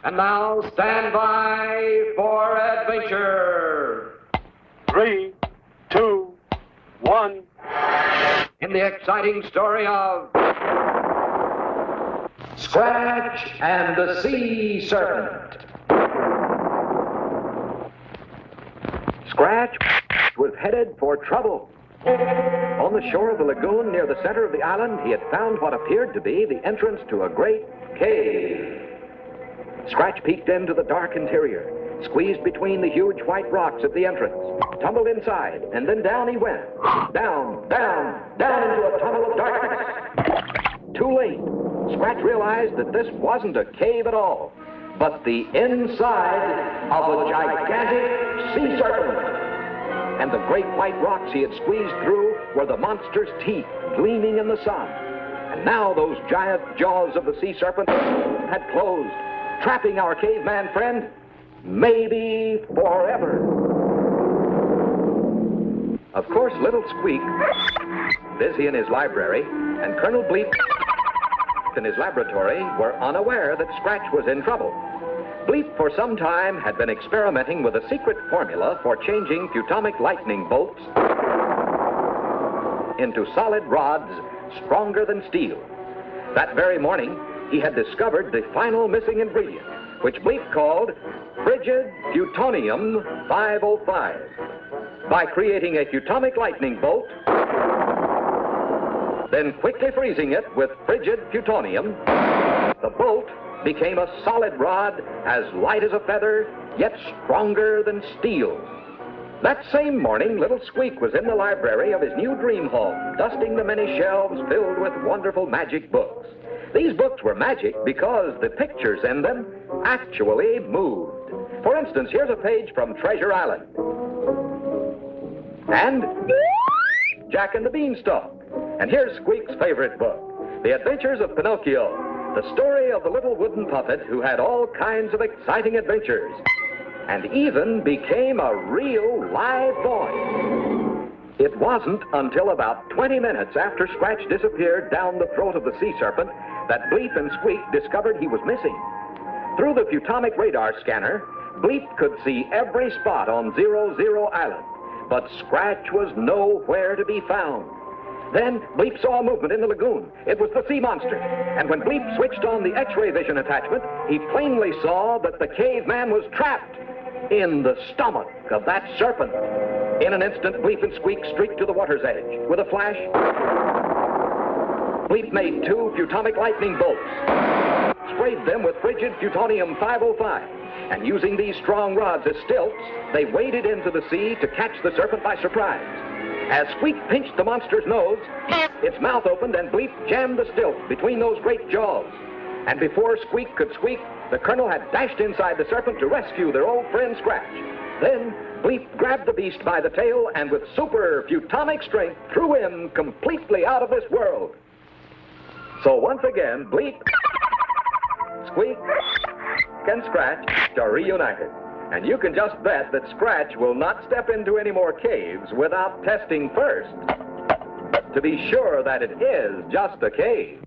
And now stand by for adventure. 3, 2, 1. In the exciting story of Scratch and the Sea Serpent. Scratch was headed for trouble. On the shore of the lagoon near the center of the island, he had found what appeared to be the entrance to a great cave. Scratch peeked into the dark interior, squeezed between the huge white rocks at the entrance, tumbled inside, and then down he went. Down, down, down into a tunnel of darkness. Too late. Scratch realized that this wasn't a cave at all, but the inside of a gigantic sea serpent. And the great white rocks he had squeezed through were the monster's teeth gleaming in the sun. And now those giant jaws of the sea serpent had closed, trapping our caveman friend, maybe forever. Of course, little Squeak, busy in his library, and Colonel Bleeps in his laboratory were unaware that Scratch was in trouble. Bleep for some time had been experimenting with a secret formula for changing Futomic lightning bolts into solid rods stronger than steel. That very morning, he had discovered the final missing ingredient, which Bleep called frigid plutonium 505. By creating a Futomic lightning bolt, then quickly freezing it with frigid plutonium, the bolt became a solid rod as light as a feather, yet stronger than steel. That same morning, little Squeak was in the library of his new dream home, dusting the many shelves filled with wonderful magic books. These books were magic because the pictures in them actually moved. For instance, here's a page from Treasure Island. And Jack and the Beanstalk. And here's Squeak's favorite book, The Adventures of Pinocchio, the story of the little wooden puppet who had all kinds of exciting adventures and even became a real live boy. It wasn't until about 20 minutes after Scratch disappeared down the throat of the sea serpent that Bleep and Squeak discovered he was missing. Through the Futomic radar scanner, Bleep could see every spot on 00 Island, but Scratch was nowhere to be found. Then Bleep saw a movement in the lagoon. It was the sea monster. And when Bleep switched on the X-ray vision attachment, he plainly saw that the caveman was trapped in the stomach of that serpent. In an instant, Bleep and Squeak streaked to the water's edge. With a flash, Bleep made 2 Futomic lightning bolts, sprayed them with frigid plutonium 505, and using these strong rods as stilts, they waded into the sea to catch the serpent by surprise. As Squeak pinched the monster's nose, its mouth opened and Bleep jammed the stilt between those great jaws. And before Squeak could squeak, the Colonel had dashed inside the serpent to rescue their old friend Scratch. Then Bleep grabbed the beast by the tail and with super Futomic strength threw him completely out of this world. So once again, Bleep, Squeak, and Scratch are reunited. And you can just bet that Scratch will not step into any more caves without testing first to be sure that it is just a cave.